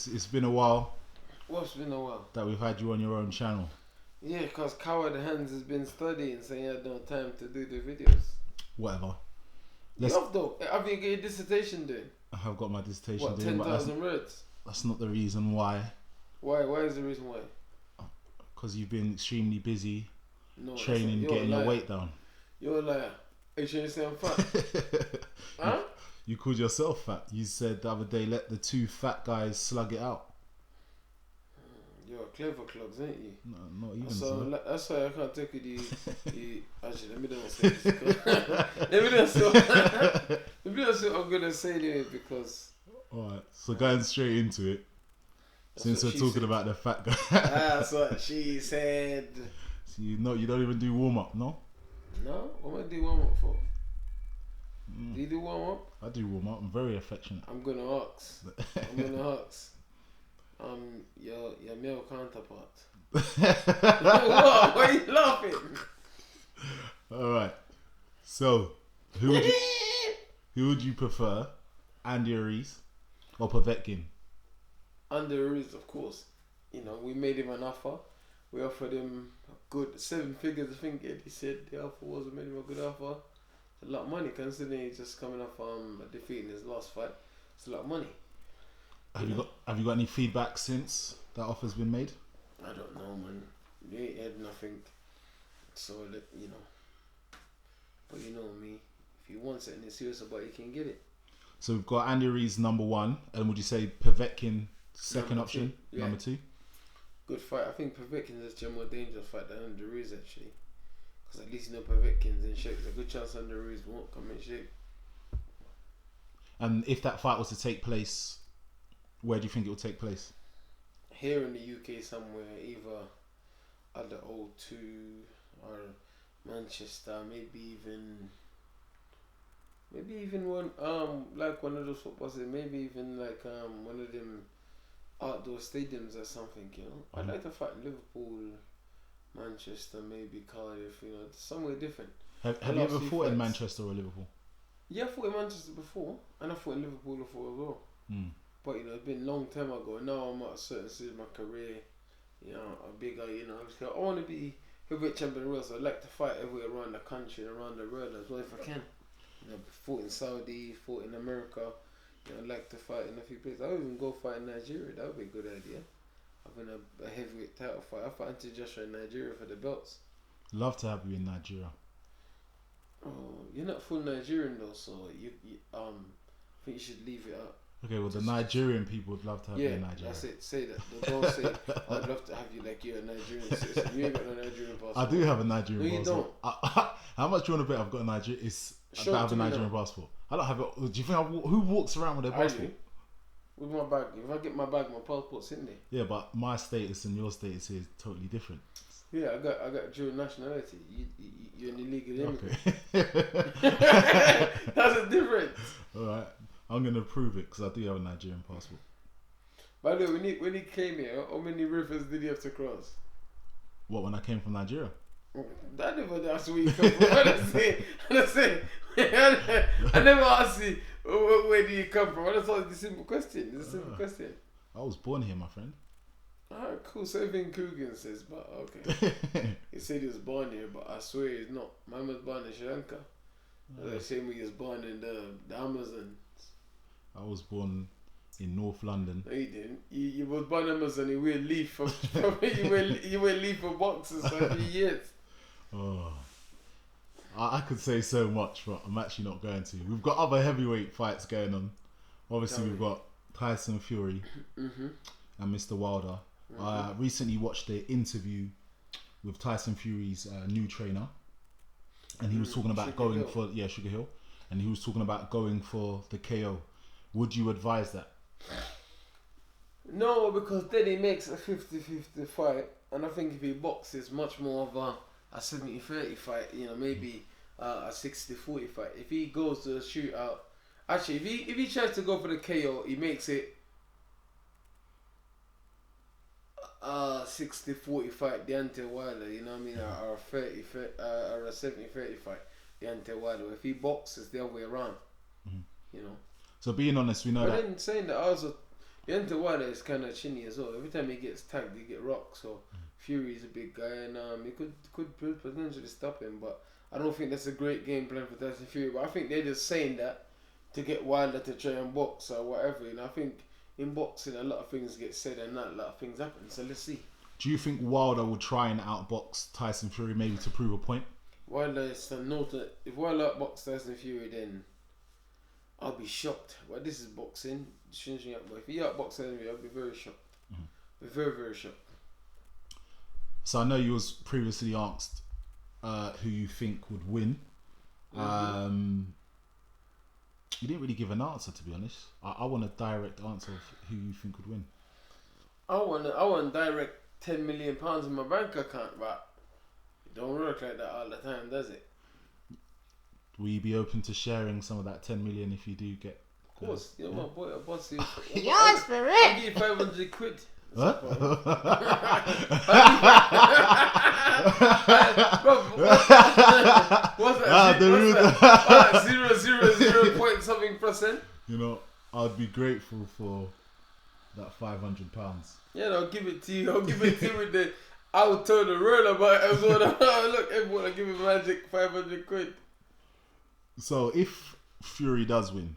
It's been a while What's been a while? that we've had you on your own channel. Yeah, because Coward Hands has been studying, so he had no time to do the videos. Whatever. You have though. Have you got your dissertation doing? I have got my dissertation What, doing, but 10,000 words? that's not the reason why. Why? Why is the reason why? Because you've been extremely busy No, training, getting your weight down. You're a liar. Are you trying to say I'm fat? Huh? You called yourself fat. You said the other day, let the two fat guys slug it out. You're a clever clubs, ain't you? No, not even so. That's why I can't take with you. Actually, let me not say this. let me not say what I'm going to say anyway, because... Alright, so going straight into it. Since we're talking about the fat guy. That's what she said. So you don't even do warm up, no? No? What am I do warm up for? Do you do warm up? I do warm up. I'm very affectionate. I'm gonna ask. Your male counterpart. What? Why are you laughing? Alright. So, who would you prefer? Andy Ruiz or Povetkin? Andy Ruiz, of course. You know, we made him an offer. We offered him a good 7 figures, I think. He said the offer was, we made him a good offer. It's a lot of money considering he's just coming off defeating his last fight. It's a lot of money. Have you got any feedback since that offer's been made? I don't know, man. You ain't had nothing. So you know. But you know me. If you want something serious about it, you can get it. So we've got Andy Ruiz number 1, and would you say Povetkin second option? Yeah. Number 2? Good fight. I think Povetkin's is a more dangerous fight than Andy Ruiz actually. Because at least you know Povetkin's in shape. There's a good chance Andy Ruiz won't come in shape. And if that fight was to take place, where do you think it will take place? Here in the UK somewhere, either at the O2 or Manchester, maybe even one like one of those footballs, maybe even like one of them outdoor stadiums or something, you know. I'd like to fight in Liverpool, Manchester, maybe Cardiff, you know, somewhere different. Have you ever fought in Manchester or Liverpool? Yeah, I fought in Manchester before, and I fought in Liverpool before as well. But you know, it's been a long time ago. Now I'm at a certain stage of my career. You know, I'm bigger. You know, I want to be heavyweight champion world. So I'd like to fight everywhere around the country and around the world as well if I can. You know, fought in Saudi, fought in America. You know, I'd like to fight in a few places. I would even go fight in Nigeria. That would be a good idea. Having a heavyweight title fight. I fight Anthony Joshua in Nigeria for the belts. Love to have you in Nigeria. Oh, you're not full Nigerian though, so you I think you should leave it out. Okay, well, the Nigerian people would love to have you in Nigeria. That's it. Say that. Don't say, I'd love to have you like you're a Nigerian citizen. You ain't got no Nigerian passport. I do have a Nigerian passport. No, you don't. How much do you want to bet I've got a Nigerian? I have a Nigerian passport. I don't have it. Do you think who walks around with their passport? With my bag. If I get my bag, my passport's in there. Yeah, but my status and your status here is totally different. Yeah, I got dual nationality. You're an illegal immigrant. Okay. That's a difference. Alright. I'm going to prove it because I do have a Nigerian passport. By the way, when he came here, how many rivers did he have to cross? What, when I came from Nigeria? I never asked where you come from. I never asked you where do you come from. I just asked the simple question. It's a simple question. I was born here, my friend. Alright, cool. So everything Coogan says, but okay. He said he was born here, but I swear he's not. Mine was born in Sri Lanka. The same way he was born in the Amazon. I was born in North London. No, you didn't. You was born in Amazon. You wear leaf from you wear leaf for boxes for 3 years. Oh, I could say so much, but I'm actually not going to. We've got other heavyweight fights going on. Obviously, we've got Tyson Fury and Mr. Wilder. I recently watched the interview with Tyson Fury's new trainer, and he was talking about Sugar Hill, and he was talking about going for the KO. Would you advise that? No, because then he makes a 50-50 fight, and I think if he boxes, much more of a 70-30 fight. You know, maybe a 60-40 fight. If he goes to a shootout, actually, if he tries to go for the KO, he makes it 60-40 fight, Deontay Wilder, you know what I mean, or a 70-30 fight, Deontay Wilder. If he boxes the other way around, you know. So being honest, we know but that. then saying that, I also Deontay Wilder is kind of chinny as well. Every time he gets tagged, he get rocked. So Fury's a big guy, and he could potentially stop him. But I don't think that's a great game plan for Tyson Fury. But I think they're just saying that to get Wilder to try and box or whatever. And I think in boxing, a lot of things get said and not a lot of things happen. So let's see. Do you think Wilder will try and outbox Tyson Fury maybe to prove a point? Wilder is a note. If Wilder outboxes Tyson Fury, then I'll be shocked. But this is boxing. But if he outboxes Tyson Fury, I'll be very shocked. Be very, very shocked. So I know you was previously asked who you think would win. You didn't really give an answer, to be honest. I want a direct answer of who you think would win. I want direct £10 million in my bank account, but it don't work like that all the time, does it? Will you be open to sharing some of that 10 million if you do get? Of course, you know my boy, boss. Yes, for it. I'll give you 500 quid. What? What's that? 0.0 point something %? You know, I'd be grateful for that £500. Yeah, I'll give it to you. I'll give it to you with the. I'll tell the world about it as well. Look, everyone, I'll give you magic 500 quid. So if Fury does win,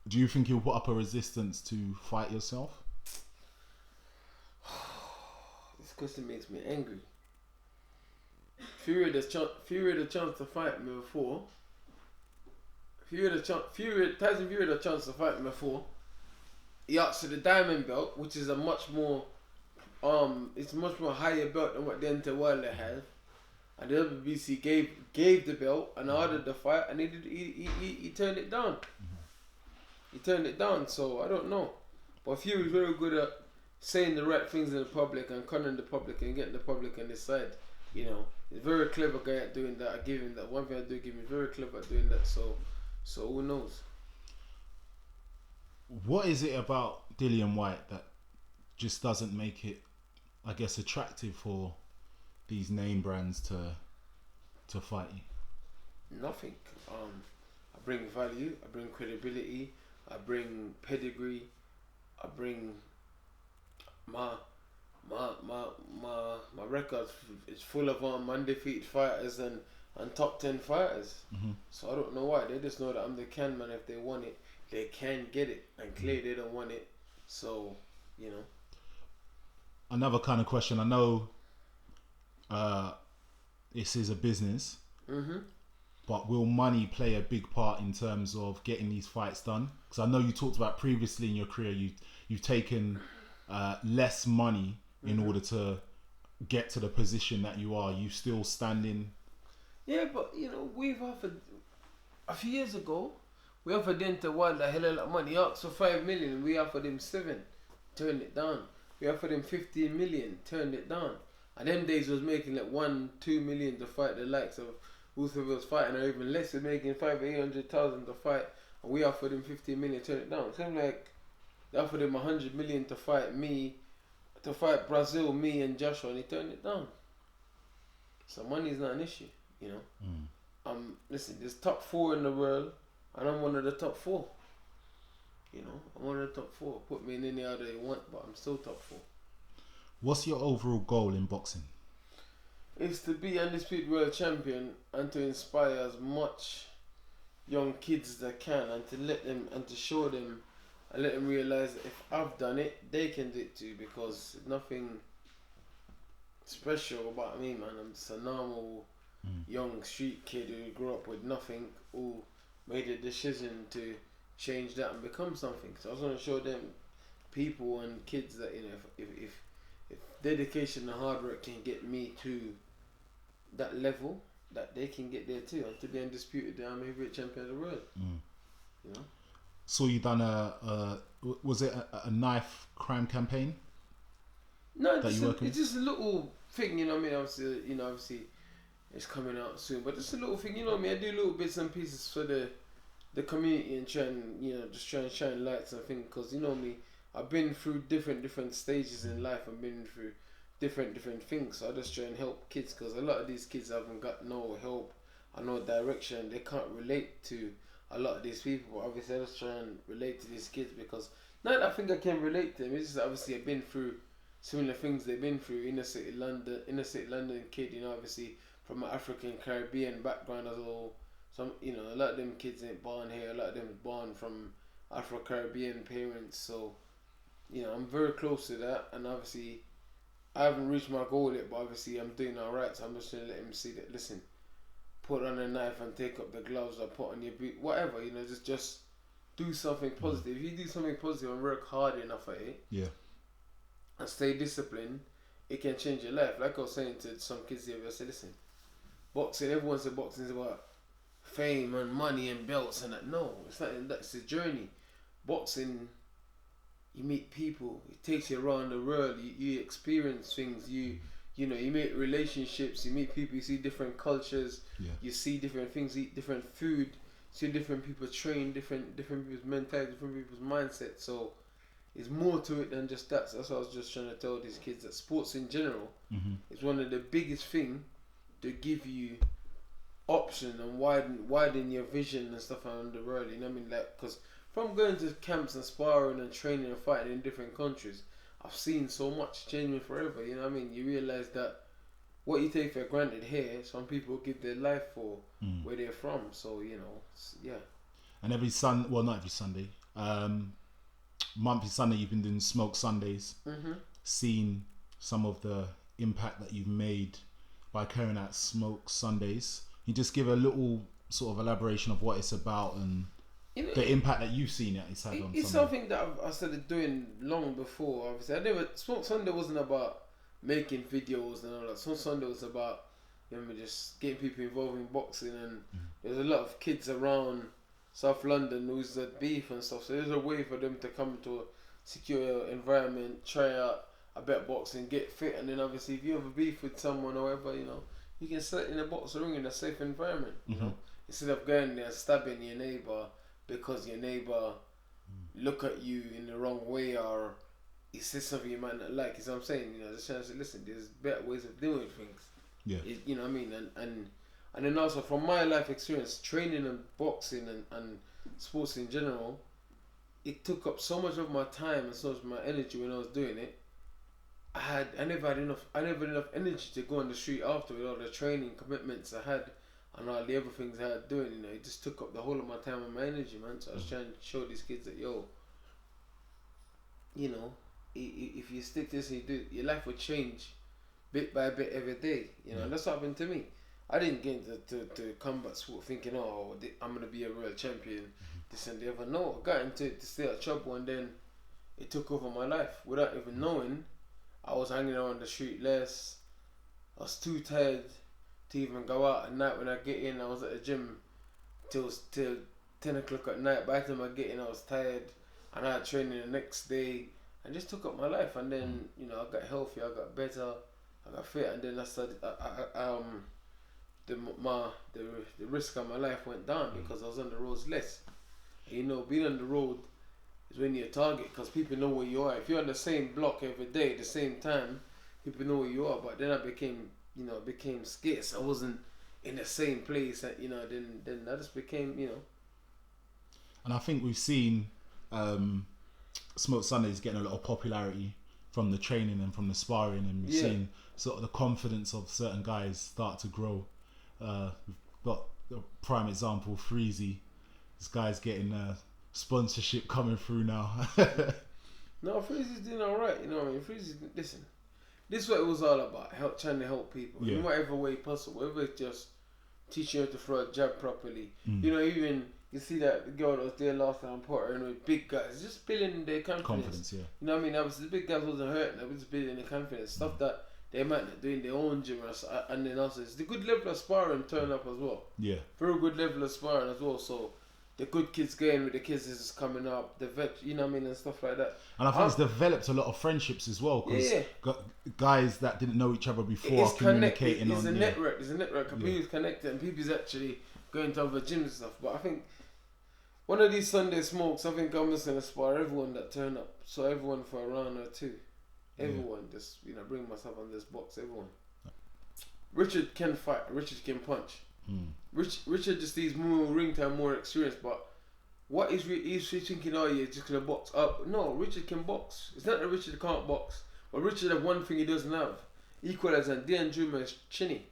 do you think he'll put up a resistance to fight yourself? This question makes me angry. Fury had a chance to fight me before. Tyson Fury had a chance to fight me before. He asked for the diamond belt, which is a much more it's much more higher belt than what Deontay Wilder has. And the WBC gave the belt and ordered the fight, and he turned it down. He turned it down, so I don't know. But Fury's very good at saying the right things in the public and conning the public and getting the public on his side. You know, he's a very clever guy at doing that. I give him that. One thing I do give him, he's very clever at doing that. So who knows? What is it about Dillian Whyte that just doesn't make it, I guess, attractive for these name brands to fight you? Nothing. I bring value. I bring credibility. I bring pedigree. I bring my record is full of undefeated fighters and top 10 fighters. So I don't know why. They just know that I'm the can man. If they want it, they can get it, and clearly they don't want it. So, you know. Another kind of question. I know this is a business, but will money play a big part in terms of getting these fights done? Because I know you talked about previously in your career, you've taken less money in order to get to the position that you are. You still standing. Yeah, but you know, we've offered a few years ago. We offered Deontay Wilder a hell of a lot of money. He asked for 5 million. We offered him 7, turned it down. We offered him 15 million, turned it down. And them days was making like 1-2 million to fight the likes of whoever was fighting, or even less, was making 500,000-800,000 to fight. And we offered him 15 million, turned it down. Same like they offered him 100 million to fight me, to fight Brazil, me and Joshua, and he turned it down. So money is not an issue, you know. Listen, there's top 4 in the world, and I'm one of the top 4. You know, I'm one of the top 4. Put me in any other you want, but I'm still top 4. What's your overall goal in boxing? It's to be undisputed world champion and to inspire as much young kids as I can, and to let them and to show them and let them realize that if I've done it, they can do it too. Because there's nothing special about me, man. I'm just a normal young street kid who grew up with nothing, who made a decision to change that and become something. So I was going to show them, people and kids, that, you know, if dedication and hard work can get me to that level, that they can get there too, and to be undisputed heavyweight champion of the world. You know. So you done was it a knife crime campaign? No, it's just a little thing, you know what I mean? Obviously it's coming out soon, but just a little thing, you know what I mean? I do little bits and pieces for the community and try and, you know, just try and shine lights and things, because you know me, I've been through different stages in life. I've been through different things, so I just try and help kids, because a lot of these kids haven't got no help or no direction. They can't relate to a lot of these people. But obviously, I just try and relate to these kids because not that I think I can relate to them. It's just obviously I've been through similar things they've been through. Inner city London kid, you know, obviously from an African Caribbean background as well. Some, you know, a lot of them kids ain't born here. A lot of them born from Afro Caribbean parents. So, you know, I'm very close to that, and obviously I haven't reached my goal yet, but obviously I'm doing alright, so I'm just gonna let him see that, listen, put on a knife and take up the gloves, or put on your boot, whatever, you know, just do something positive. If you do something positive and work hard enough at it, and stay disciplined, it can change your life. Like I was saying to some kids the other day, I said, listen, boxing, everyone said boxing is about fame and money and belts and that. No, it's not. That's a journey. Boxing, you meet people. It takes you around the world. You experience things. You know, you make relationships. You meet people. You see different cultures. You see different things. Eat different food. See different people train. Different people's mentality. Different people's mindset. So it's more to it than just that. So that's what I was just trying to tell these kids, that sports in general is one of the biggest things to give you option and widen your vision and stuff around the world. You know what I mean? Like, because from going to camps and sparring and training and fighting in different countries, I've seen so much change me forever. You know what I mean? You realise that what you take for granted here, some people give their life for where they're from. So, you know, And every not every Sunday, monthly Sunday, you've been doing Smoke Sundays. Seen some of the impact that you've made by carrying out Smoke Sundays. You just give a little sort of elaboration of what it's about and, you know, the impact that you've seen that it's had on. It's something that I started doing long before. Obviously, Smoke Sunday wasn't about making videos and all that. Smoke Sunday was about, you know, just getting people involved in boxing, and there's a lot of kids around South London who's at beef and stuff. So there's a way for them to come to a secure environment, try out a bit of boxing, get fit, and then obviously if you have a beef with someone or whatever, you know, you can sit in a boxing ring in a safe environment, you know, instead of going there and stabbing your neighbour because your neighbour look at you in the wrong way or he says something you might not like. You know what I'm saying? You know, just trying to say, listen, there's better ways of doing things. You know what I mean? And then also from my life experience, training and boxing and sports in general, it took up so much of my time and so much of my energy when I was doing it. I never had enough energy to go on the street after with all the training commitments I had and all the other things I had doing. You know, it just took up the whole of my time and my energy, man. So I was trying to show these kids that, yo, you know, if you stick to this and you do it, your life will change bit by bit every day. You know, and that's what happened to me. I didn't get into combat sport thinking, oh, I'm gonna be a world champion, this and the other. No, I got into it to stay out of trouble, and then it took over my life without even knowing. I was hanging around the street less. I was too tired to even go out at night. When I get in, I was at the gym till 10 o'clock at night. By the time I get in, I was tired, and I had training the next day, and just took up my life. And then, you know, I got healthy, I got better, I got fit, and then I started. The risk of my life went down because I was on the roads less. And, you know, being on the road is when you're a target, because people know where you are. If you're on the same block every day at the same time, people know where you are. But then I became scarce. I wasn't in the same place. You know, then I just became, you know. And I think we've seen Smoke Sundays getting a lot of popularity from the training and from the sparring, and we've seen sort of the confidence of certain guys start to grow. We've got the prime example, Freezy. This guy's getting sponsorship coming through now. No, Freezy's doing alright, you know what I mean? Freezy's, listen, this is what it was all about, trying to help people in whatever way possible. Whether it's just teaching you how to throw a jab properly. You know, even you see that girl that was there last time, put her in with big guys, just building their confidence. You know what I mean? Obviously, the big guys wasn't hurting, they were just building their confidence. Stuff that they might not do in their own gym, and then also it's the good level of sparring turn up as well. Yeah. Very good level of sparring as well. So the good kids going with the kids is coming up, the vet, you know what I mean, and stuff like that. And I think it's developed a lot of friendships as well, because guys that didn't know each other before are communicating There's a network of people's connected, and people's actually going to other gyms and stuff. But I think one of these Sunday smokes, I think I'm just going to spar everyone that turn up. So everyone for a round or two. Everyone, just, you know, bring myself on this box, everyone. Richard can fight, Richard can punch. Richard just needs more ring time, more experience. But what is he's thinking? Oh, yeah, just gonna box up. No, Richard can box. It's not that Richard can't box, but Richard has one thing he doesn't have. Equal as Dian Juma is chinny.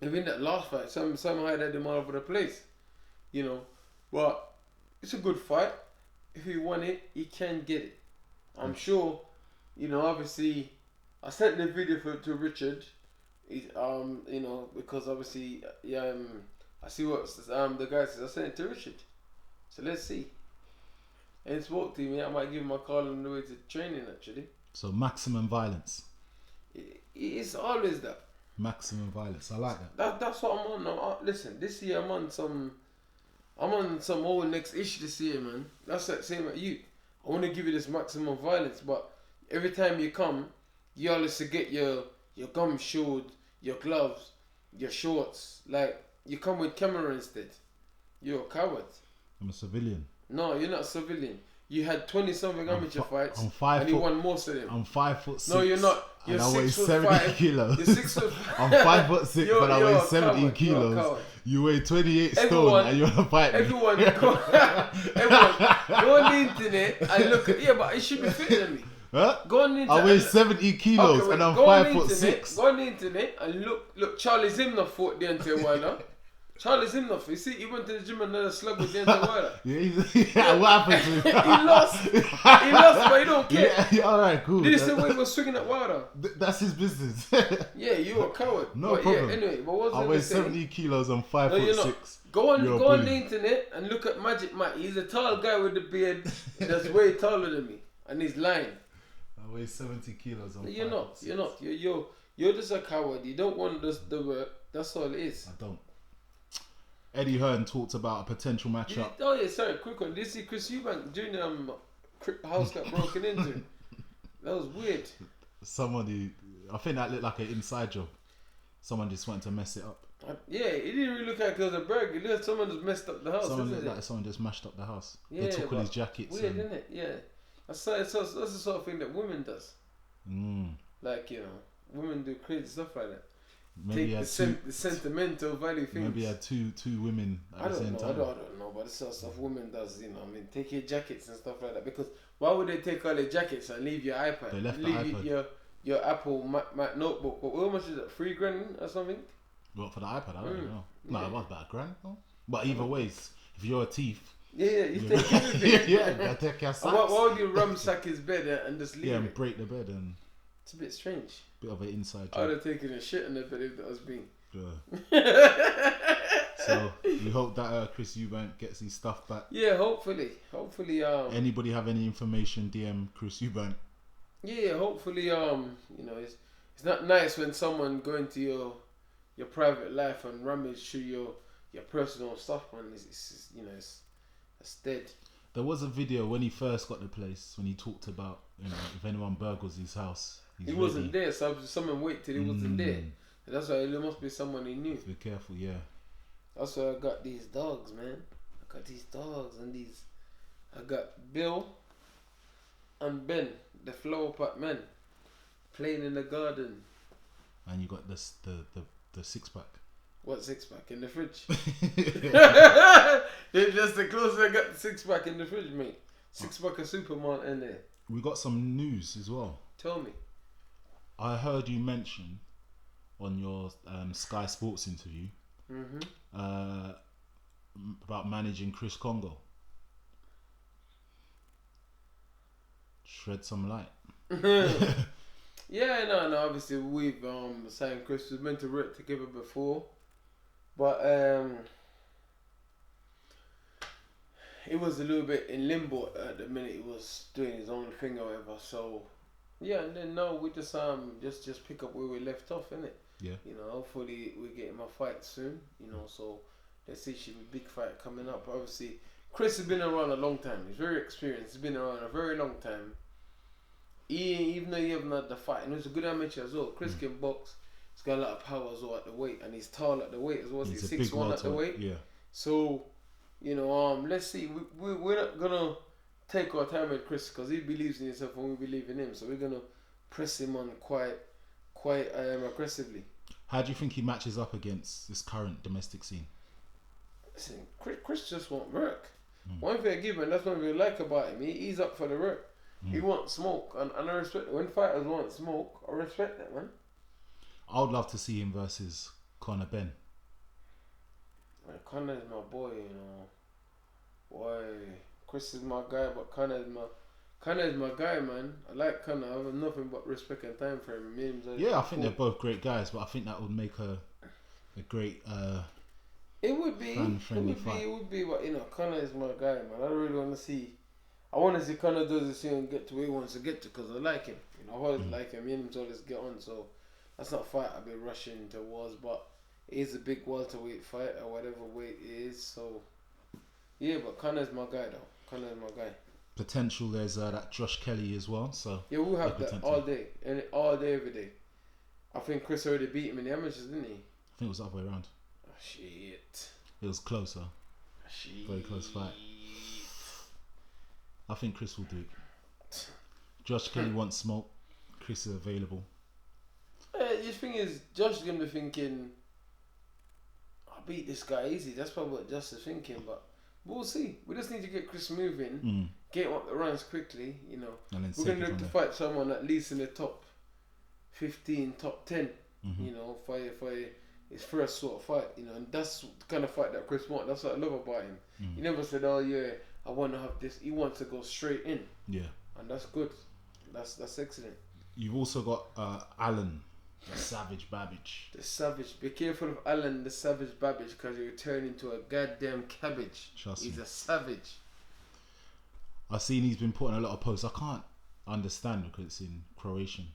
Even that last fight, some highlighted him all over the place, you know. But it's a good fight. If he won it, he can get it. I'm sure, you know. Obviously, I sent the video to Richard. He's, you know, because obviously, I see what the guy says. I sent it to Richard. So let's see. And spoke to me. I might give him a call on the way to training actually. So maximum violence. It's always that. Maximum violence. I like that. That's what I'm on now. Listen, this year I'm on some whole next issue this year, man. That's like same at you. I want to give you this maximum violence, but every time you come, you always forget your gum shield, your gloves, your shorts. Like, you come with camera instead. You're a coward. I'm a civilian. No, you're not a civilian. You had 20-something amateur fights, and you won most of them. I'm 5'6". No, you're not. You're and I weigh 6'5". kilos. You're 6'5". I'm 5'6", but I weigh 70 kilos. You weigh 28 stone, and you want to fight me. Everyone, go on the internet and look at. Yeah, but it should be fitter than me. Huh? Go on the internet. I weigh 70 kilos, okay, and I'm go 5'6". Go on the internet and look. Charlie Zimner fought Deontay Wilder. Charlie Zimner, you see, he went to the gym and had a slug with Deontay Wilder. Yeah, what happened to him? He lost. He lost, but he don't care. Yeah, alright, cool. Did he say when he was swinging at Wilder? That's his business. Yeah, you're a coward. No problem. Yeah, anyway, but what was I weigh 70 kilos, I'm 5'6". Go on the internet and look at Magic Mike. He's a tall guy with a beard that's way taller than me, and he's lying. I weigh 70 kilos, I'm You're not. You're just a coward. You don't want the work. That's all it is. I don't. Eddie Hearn talked about a potential matchup. Sorry, quick one. Did you see Chris Eubank Jr. House got broken into? That was weird. Somebody, I think that looked like an inside job. Someone just wanted to mess it up. Yeah, it didn't really look like it was a burger. It looked like someone just messed up the house. Someone just mashed up the house. Yeah, they took all his jackets. Weird, isn't it? Yeah. That's the sort of thing that women does. Like, you know, women do crazy stuff like that. Maybe take the sentimental value things. Maybe he had two women at the same time. I don't know, but the sort of stuff women does, you know. I mean, take your jackets and stuff like that. Because why would they take all their jackets and leave your iPad? They left leave the iPad. Your Apple Mac notebook. But how much is it? $3,000 or something? What, for the iPad? I don't know. No, it was about $1,000. No? But either ways, if you're a thief. Yeah, you take everything. You gotta take your socks. Why would you ransack his bed and just leave it? Yeah, and break the bed and. It's a bit strange. Bit of an inside job. I would have taken a shit in the bed if that was me. Yeah. So we hope that Chris Eubank gets his stuff back. Yeah, hopefully. Anybody have any information? DM Chris Eubank. Yeah, hopefully. You know, it's not nice when someone go into your private life and rummage through your personal stuff, man. It's you know, it's dead. There was a video when he first got the place when he talked about, you know, if anyone burgles his house, he wasn't there. So someone wait till he wasn't there. That's why there must be someone he knew. Be careful, yeah. That's why I got these dogs, man. I got these dogs and these. I got Bill and Ben, the flower pot men, playing in the garden. And you got the 6-pack. What 6-pack in the fridge? That's the closest I got the 6-pack in the fridge, mate. 6-pack of Superman in there. We got some news as well. Tell me. I heard you mention on your Sky Sports interview about managing Chris Kongo. Shed some light. Yeah, no. Obviously, we've signed Chris. We've meant to work together before, but it was a little bit in limbo at the minute. He was doing his own thing or whatever. So yeah, and then now we just pick up where we left off, innit? Yeah. You know, hopefully we get him a fight soon. You know, so let's see, should be a big fight coming up. Obviously, Chris has been around a long time. He's very experienced. He's been around a very long time. Even though he haven't had the fight, and he's a good amateur as well. Chris can box. He's got a lot of power as well at the weight, and he's tall at the weight as well. He's 6'1" at the weight. Yeah. So, you know, let's see. We're not gonna take our time with Chris because he believes in himself and we believe in him. So we're gonna press him on quite aggressively. How do you think he matches up against this current domestic scene? Listen, Chris just won't work. One thing I give him, that's one thing I like about him. He's up for the work. He wants smoke, and I respect it. When fighters want smoke, I respect that, man. I would love to see him versus Conor Ben. Connor's my boy, you know. Boy, Chris is my guy, but Connor's my guy, man. I like Conor. I have nothing but respect and time for him. Yeah, I think they're both great guys, but I think that would make a great it would be fan-friendly fight. It would be, but you know, Conor is my guy, man. I really want to see. I want to see Conor does this thing and get to where he wants to get to because I like him. You know, I always like him. Me and him always get on. So that's not a fight I'll be rushing towards, but it is a big welterweight fight or whatever weight it is. So yeah, but Conor's my guy though. Conor's my guy. Potential. There's that Josh Kelly as well. So yeah, we'll have that all day and all day every day. I think Chris already beat him in the amateurs, didn't he? I think it was the other way around. Oh, shit. It was closer. Shit. Very close fight. I think Chris will do it. Josh Kelly wants smoke. Chris is available. The thing is, Josh is going to be thinking, I'll beat this guy easy. That's probably what Josh is thinking, but we'll see. We just need to get Chris moving, get him up the runs quickly, you know. And then we're going to look to fight someone at least in the top 15, top 10, you know, for his first sort of fight, you know, and that's the kind of fight that Chris wants. That's what I love about him. He never said, oh yeah, I want to have this. He wants to go straight in. Yeah. And that's good. That's excellent. You've also got Alan, the Savage Babbage. The Savage. Be careful of Alan, the Savage Babbage, because he'll turn into a goddamn cabbage. He's a savage. I've seen he's been putting a lot of posts. I can't understand because it's in Croatian.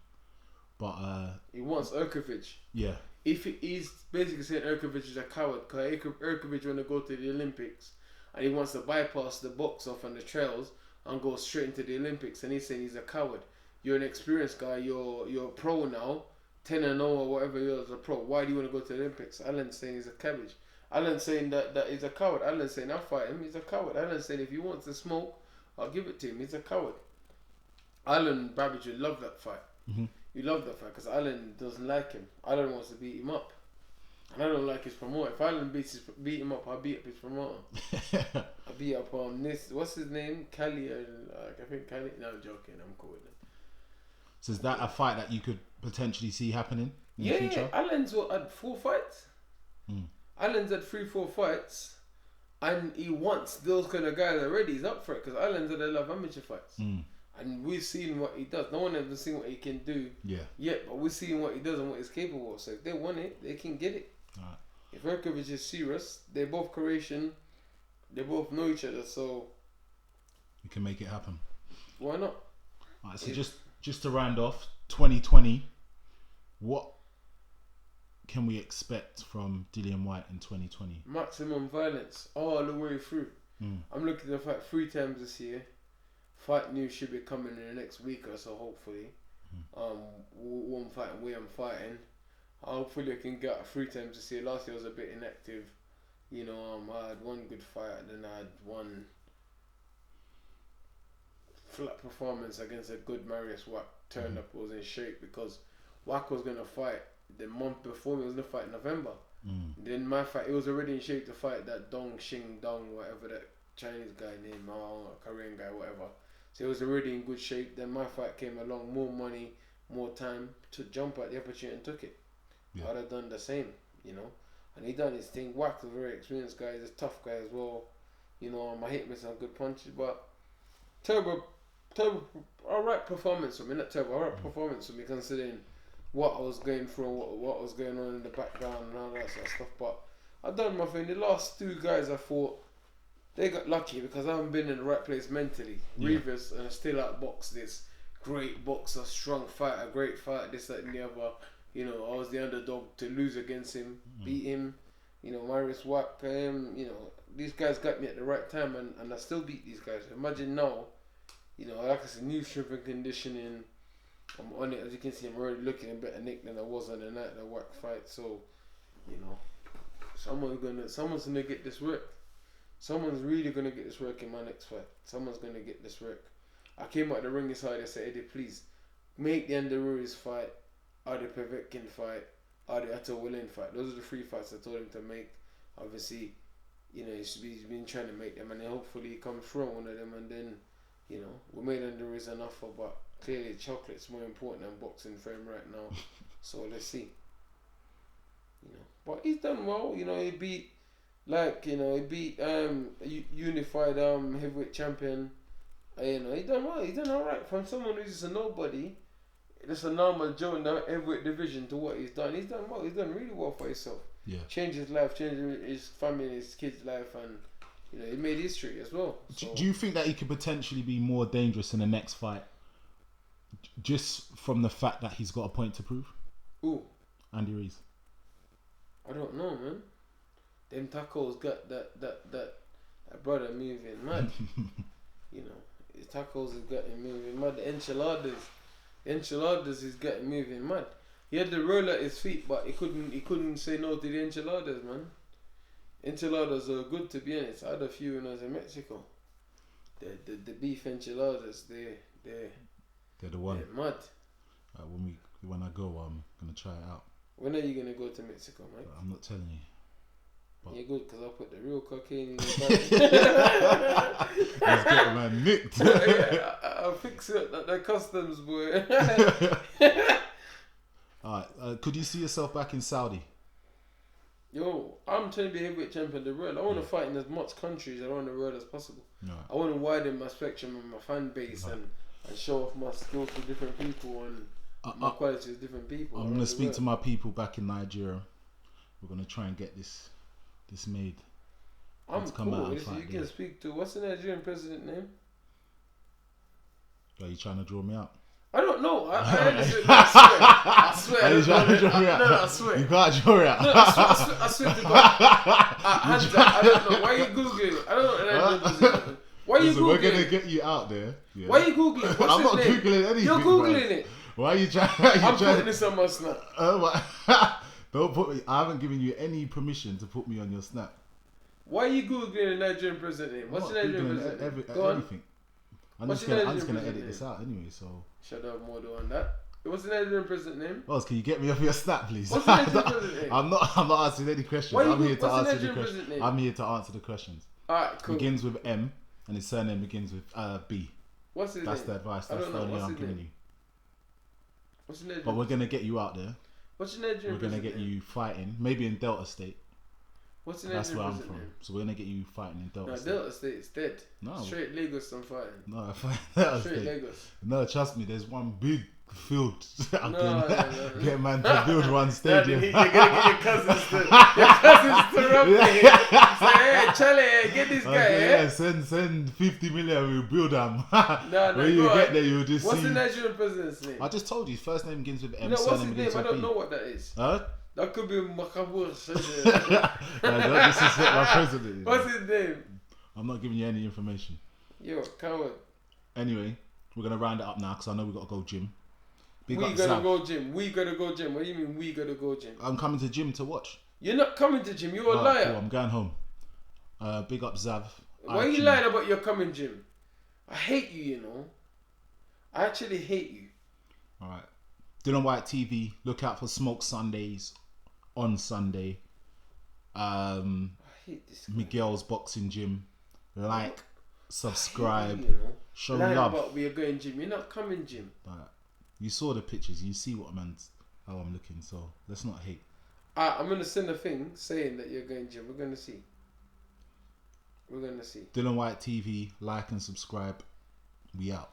But he wants Urkovic. Yeah. If he's basically saying Urkovic is a coward, because Urkovic want to go to the Olympics and he wants to bypass the box off on the trails and go straight into the Olympics, and he's saying he's a coward. You're an experienced guy, you're a pro now, 10-0 or whatever you're as a pro. Why do you want to go to the Olympics? Alan's saying he's a cabbage. Alan's saying that he's a coward. Alan's saying I'll fight him, he's a coward. Alan's saying if he wants to smoke, I'll give it to him, he's a coward. Alan Babbage would love that fight. You love that fight because Alan doesn't like him. Alan wants to beat him up. And I don't like his promoter. If Alan beat him up, I'll beat up his promoter. I'll beat up this. What's his name? Cali. I think Cali. No, I'm joking. I'm cool with it. So is that a fight that you could potentially see happening in the future? Yeah. Alan's had 4 fights. Alan's had 3-4 fights. And he wants those kind of guys already. He's up for it because Alan's had a lot of amateur fights. And we've seen what he does. No one has seen what he can do yet, but we're seeing what he does and what he's capable of. So if they want it, they can get it. Right. If Urkovic is serious, they're both Croatian, they both know each other, so we can make it happen. Why not? Alright, so just to round off, 2020, what can we expect from Dillian Whyte in 2020? Maximum violence all the way through. I'm looking to fight 3 times this year. Fight news should be coming in the next week or so, hopefully. One fighting way I'm fighting. Hopefully I can get 3 times this year. Last year I was a bit inactive. You know, I had 1 good fight and then I had 1 flat performance against a good Marius Wack. Turned up, was in shape because Wack was going to fight the month before me. He was going to fight in November. Then my fight, he was already in shape to fight that Dong Xing Dong, whatever that Chinese guy named, Korean guy, whatever. So he was already in good shape. Then my fight came along, more money, more time to jump at the opportunity and took it. Yeah. I'd have done the same, you know. And he done his thing. Wack's a very experienced guy. He's a tough guy as well. You know, I hit me some good punches, but Turbo, alright performance for me. Not Turbo, alright performance for me considering what I was going through, what was going on in the background and all that sort of stuff. But I done my thing. The last 2 guys I fought, they got lucky because I haven't been in the right place mentally. Rivas and I still outboxed this great boxer, strong fighter, great fighter, this, that and the other. You know, I was the underdog to lose against him, beat him. You know, Marius Wack, you know, these guys got me at the right time and I still beat these guys. Imagine now, you know, like I said, new strength and conditioning. I'm on it. As you can see, I'm already looking a better nick than I was on the night of the Wack fight. So, you know, someone's gonna get this work. Someone's really going to get this work in my next fight. Someone's going to get this work. I came out the ring side and said, Eddie, please, make the Andaruris fight, or the Povetkin fight, Ariata Willian fight. Those are the 3 fights I told him to make. Obviously, you know, he's been trying to make them, and hopefully he comes through on one of them, and then, you know, we made him there is an offer, but clearly chocolate's more important than boxing for him right now. So let's see. You know, but he's done well. You know, he beat unified heavyweight champion. You know, he done well. He done all right from someone who's just a nobody. Just a normal Joe in the heavyweight division to what he's done. He's done well. He's done really well for himself. Yeah. Changed his life, changed his family, his kids' life, and you know, he made history as well. So. Do you think that he could potentially be more dangerous in the next fight, just from the fact that he's got a point to prove? Ooh, Andy Ruiz. I don't know, man. Them tacos got that brother moving mad. You know, his tacos has got him moving mad. The enchiladas is getting moving mad. He had the roll at his feet, but he couldn't say no to the enchiladas, man. Enchiladas are good, to be honest. I had a few when I was in Mexico. The beef enchiladas, they're the one. They're mad. When I go, I'm gonna try it out. When are you gonna go to Mexico, Mike? I'm not telling you. But you're good, because I'll put the real cocaine in your bag. Let's get a man nicked. Yeah, I'll fix it at the customs, boy. Alright, could you see yourself back in Saudi? Yo, I'm trying to be heavyweight champion of the world. I want to fight in as much countries around the world as possible. Right. I want to widen my spectrum and my fan base and show off my skills to different people and my qualities to different people. I'm going to speak to my people back in Nigeria. We're going to try and get this made. I'm come cool. out and You fight can there. speak to, what's the Nigerian president name? Are you trying to draw me out? I don't know. I swear. Are you trying to draw me out? No, I swear. You can't draw me out. No, I swear to God. I don't know. Why are you Googling? I don't know. Why are you Listen, Googling? we're going to get you out there. Yeah. Why are you Googling? What's I'm his not name? Googling anything. You're Googling man. it. Why are you trying? I'm putting this on my snap. Don't put me. I haven't given you any permission to put me on your snap. Why are you Googling the Nigerian president name? What's the Nigerian president name? Go on. Anything. I'm What's just the gonna Nigerian edit president this out anyway. So. Shut up, Modo, on that. What's the Nigerian president name? Boss, can you get me off your snap, please? What's the Nigerian president name? I'm not answering any questions. Why you I'm here to what's the answer the Nigerian questions. president name? I'm here to answer the questions. Alright, cool. Begins with M, and his surname begins with B. What's his That's name? the advice. I That's don't the know. only What's I'm his giving name? you. What's the Nigerian? But we're gonna get you out there. What's the Nigerian? We're gonna get you fighting, maybe in Delta State. What's the That's Nigerian where I'm from. name? So we're gonna get you fighting in Delta No, State. Delta State is dead. No. Straight Lagos, I'm fighting. No, Delta Straight State. Lagos. No, trust me. There's one big field. I No. can get man to build one stadium. You're gonna get your cousins to rub me. Say, hey, Charlie, get this guy. Okay, yeah, send 50 million. We'll build them. No, when you get there, you'll just what's see. the Nigerian president's name? I just told you. His first name begins with M. No, what's surname his begins name? I with don't B. know what that is. Huh? That could be Makabur. No, this is what my president is. What's his name? I'm not giving you any information. Yo, coward. Anyway, we're gonna round it up now because I know we gotta go gym. We gotta go gym. We gotta go gym. What do you mean we gotta go gym? I'm coming to gym to watch. You're not coming to gym. You're a liar. Cool, I'm going home. Big up Zav. Why are you lying about your coming gym? I hate you, you know. I actually hate you. Alright. Dillian Whyte TV. Look out for Smoke Sundays on Sunday. I hate this guy. Miguel's Boxing Gym. Like, subscribe, You know? show lying love. about we are going gym. You're not coming gym. Right. You saw the pictures. You see how I'm looking. So let's not hate. I'm gonna send a thing saying that you're going gym. We're gonna see. We're gonna see. Dillian Whyte TV. Like and subscribe. We out.